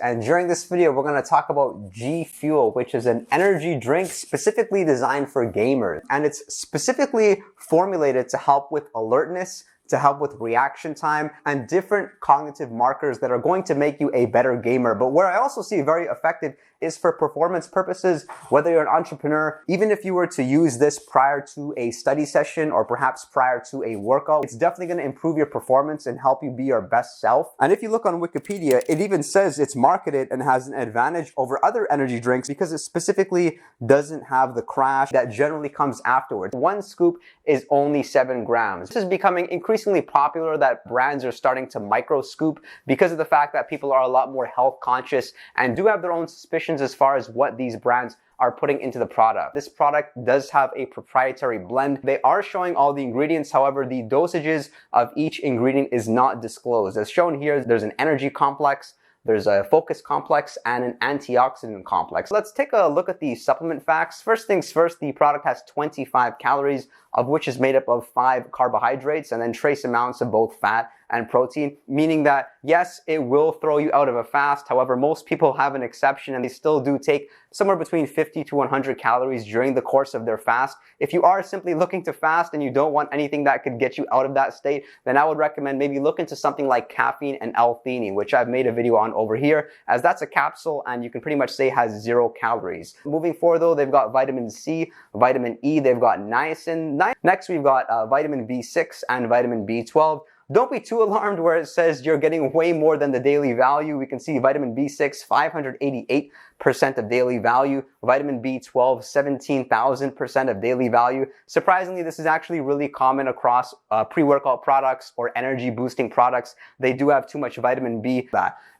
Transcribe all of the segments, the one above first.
And during this video, we're going to talk about GFuel, which is an energy drink specifically designed for gamers. And it's specifically formulated to help with alertness, to help with reaction time, and different cognitive markers that are going to make you a better gamer. But where I also see very effective is for performance purposes, whether you're an entrepreneur, even if you were to use this prior to a study session or perhaps prior to a workout, it's definitely going to improve your performance and help you be your best self. And if you look on Wikipedia, it even says it's marketed and has an advantage over other energy drinks because it specifically doesn't have the crash that generally comes afterwards. One scoop is only 7 grams. This is becoming increasingly popular that brands are starting to micro scoop because of the fact that people are a lot more health conscious and do have their own suspicions as far as what these brands are putting into the product. This product does have a proprietary blend. They are showing all the ingredients. However, the dosages of each ingredient is not disclosed. As shown here, there's an energy complex, there's a focus complex, and an antioxidant complex. Let's take a look at the supplement facts. First things first, the product has 25 calories, of which is made up of 5 carbohydrates and then trace amounts of both fat and protein, meaning that yes, it will throw you out of a fast. However, most people have an exception and they still do take somewhere between 50 to 100 calories during the course of their fast. If you are simply looking to fast and you don't want anything that could get you out of that state, then I would recommend maybe look into something like caffeine and L-theanine, which I've made a video on over here, as that's a capsule and you can pretty much say has 0 calories. Moving forward though, they've got vitamin C, vitamin E, they've got niacin. Next we've got vitamin B6 and vitamin B12. Don't be too alarmed where it says you're getting way more than the daily value. We can see vitamin B6, 588% of daily value. Vitamin B12, 17,000% of daily value. Surprisingly, this is actually really common across pre-workout products or energy boosting products. They do have too much vitamin B.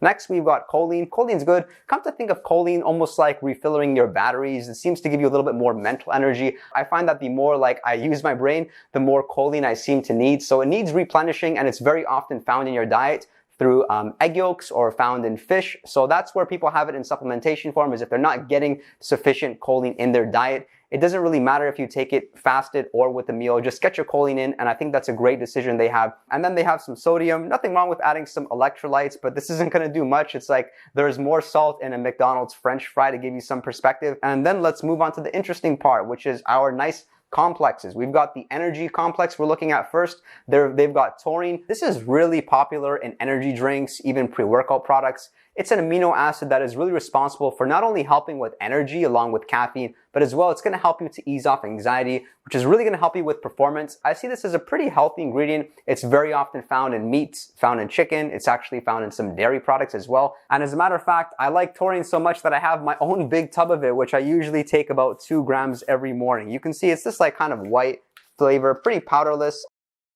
Next, we've got choline. Choline's good. Come to think of choline almost like refilling your batteries. It seems to give you a little bit more mental energy. I find that the more like I use my brain, the more choline I seem to need. So it needs replenishing, and it's very often found in your diet through egg yolks or found in fish. So that's where people have it in supplementation form, is if they're not getting sufficient choline in their diet. It doesn't really matter if you take it fasted or with a meal, just get your choline in, and I think that's a great decision they have. And then they have some sodium. Nothing wrong with adding some electrolytes, but this isn't gonna do much. It's like there's more salt in a McDonald's French fry to give you some perspective. And then let's move on to the interesting part, which is our nice complexes. We've got the energy complex we're looking at first. They've got taurine. This is really popular in energy drinks, even pre-workout products. It's an amino acid that is really responsible for not only helping with energy along with caffeine, but as well, it's going to help you to ease off anxiety, which is really going to help you with performance. I see this as a pretty healthy ingredient. It's very often found in meats, found in chicken. It's actually found in some dairy products as well. And as a matter of fact, I like taurine so much that I have my own big tub of it, which I usually take about 2 grams every morning. You can see it's this like kind of white flavor, pretty powderless.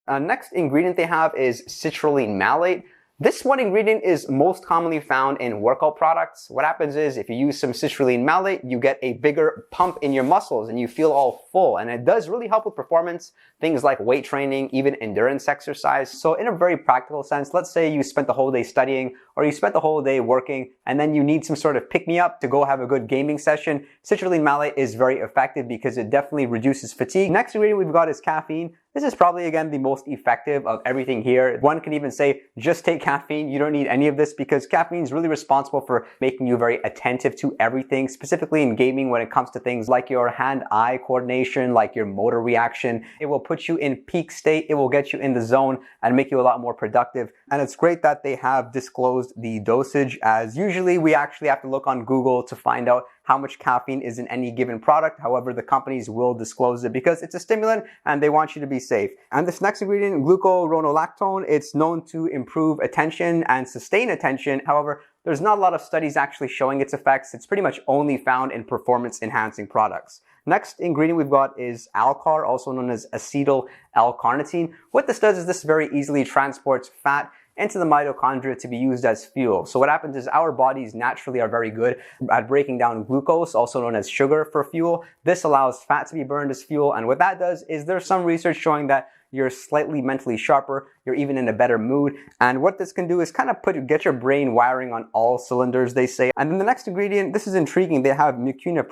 Next ingredient they have is citrulline malate. This one ingredient is most commonly found in workout products. What happens is if you use some citrulline malate, you get a bigger pump in your muscles and you feel all full. And it does really help with performance, things like weight training, even endurance exercise. So in a very practical sense, let's say you spent the whole day studying or you spent the whole day working and then you need some sort of pick-me-up to go have a good gaming session. Citrulline malate is very effective because it definitely reduces fatigue. Next ingredient we've got is caffeine. This is probably, again, the most effective of everything here. One can even say, just take caffeine. You don't need any of this because caffeine is really responsible for making you very attentive to everything, specifically in gaming when it comes to things like your hand-eye coordination, like your motor reaction. It will put you in peak state. It will get you in the zone and make you a lot more productive. And it's great that they have disclosed the dosage, as usually we actually have to look on Google to find out how much caffeine is in any given product. However, the companies will disclose it because it's a stimulant and they want you to be safe. And this next ingredient, glucuronolactone, it's known to improve attention and sustain attention. However, there's not a lot of studies actually showing its effects. It's pretty much only found in performance enhancing products. Next ingredient we've got is Alcar, also known as acetyl L-carnitine. What this does is this very easily transports fat into the mitochondria to be used as fuel. So what happens is our bodies naturally are very good at breaking down glucose, also known as sugar, for fuel. This allows fat to be burned as fuel. And what that does is there's some research showing that you're slightly mentally sharper, you're even in a better mood. And what this can do is kind of get your brain wiring on all cylinders, they say. And then the next ingredient, this is intriguing. They have mucuna.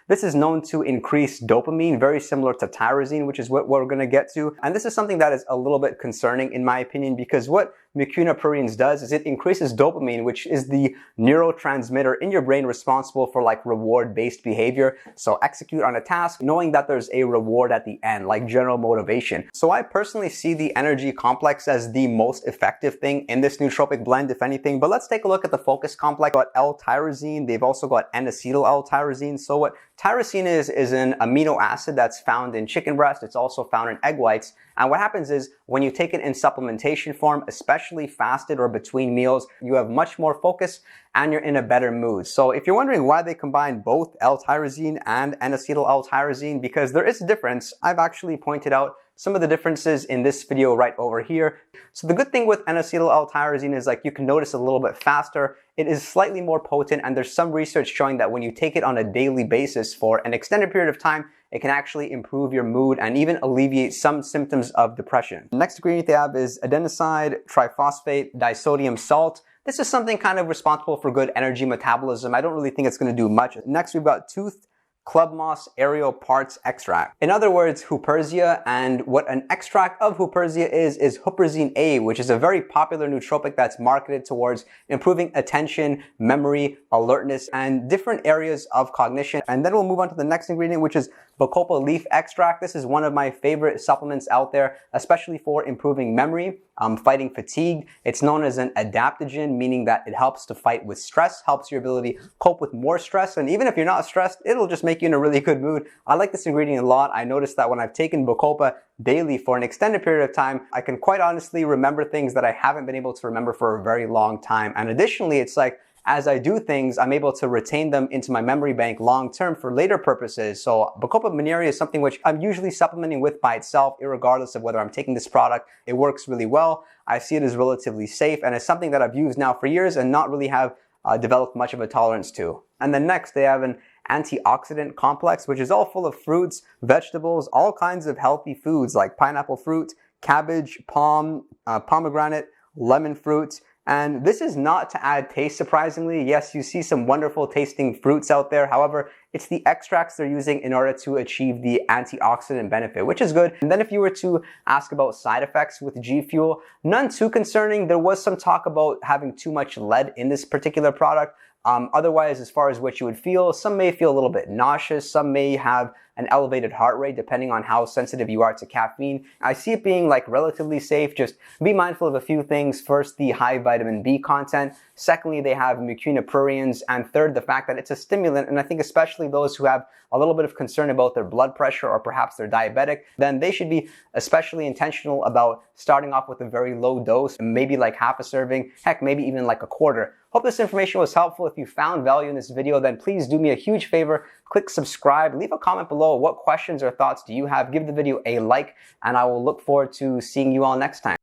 This is known to increase dopamine, very similar to tyrosine, which is what we're going to get to. And this is something that is a little bit concerning in my opinion, because what mucuna does is it increases dopamine, which is the neurotransmitter in your brain responsible for like reward-based behavior. So execute on a task knowing that there's a reward at the end, like general motivation. So I personally see the energy complex as the most effective thing in this nootropic blend, if anything. But let's take a look at the focus complex. Got L-tyrosine. They've also got N-acetyl L-tyrosine. So what tyrosine is an amino acid that's found in chicken breast. It's also found in egg whites. And what happens is when you take it in supplementation form, especially fasted or between meals, you have much more focus and you're in a better mood. So if you're wondering why they combine both L-tyrosine and N-acetyl L-tyrosine, because there is a difference, I've actually pointed out some of the differences in this video right over here. So the good thing with N-acetyl L-tyrosine is like you can notice a little bit faster. It is slightly more potent, and there's some research showing that when you take it on a daily basis for an extended period of time, it can actually improve your mood and even alleviate some symptoms of depression. The next ingredient they have is adenoside triphosphate disodium salt. This is something kind of responsible for good energy metabolism. I don't really think it's going to do much. Next, we've got tooth club moss aerial parts extract. In other words, Huperzia, and what an extract of Huperzia is huperzine A, which is a very popular nootropic that's marketed towards improving attention, memory, alertness, and different areas of cognition. And then we'll move on to the next ingredient, which is bacopa leaf extract. This is one of my favorite supplements out there, especially for improving memory, fighting fatigue. It's known as an adaptogen, meaning that it helps to fight with stress, helps your ability cope with more stress. And even if you're not stressed, it'll just make you in a really good mood. I like this ingredient a lot. I noticed that when I've taken bacopa daily for an extended period of time, I can quite honestly remember things that I haven't been able to remember for a very long time. And additionally, it's like, as I do things, I'm able to retain them into my memory bank long term for later purposes. So bacopa monnieri is something which I'm usually supplementing with by itself, irregardless of whether I'm taking this product. It works really well. I see it as relatively safe, and it's something that I've used now for years and not really have developed much of a tolerance to. And then next, they have an antioxidant complex, which is all full of fruits, vegetables, all kinds of healthy foods like pineapple fruit, cabbage, pomegranate, lemon fruit. And this is not to add taste, surprisingly. Yes, you see some wonderful tasting fruits out there. However, it's the extracts they're using in order to achieve the antioxidant benefit, which is good. And then if you were to ask about side effects with GFuel, none too concerning. There was some talk about having too much lead in this particular product. Otherwise, as far as what you would feel, some may feel a little bit nauseous, some may have an elevated heart rate depending on how sensitive you are to caffeine. I see it being like relatively safe. Just be mindful of a few things. First, the high vitamin B content. Secondly, they have mucuna pruriens. And third, the fact that it's a stimulant. And I think especially those who have a little bit of concern about their blood pressure or perhaps they're diabetic, then they should be especially intentional about starting off with a very low dose, maybe like half a serving, heck, maybe even like a quarter. Hope this information was helpful. If you found value in this video, then please do me a huge favor. Click subscribe, leave a comment below. What questions or thoughts do you have? Give the video a like, and I will look forward to seeing you all next time.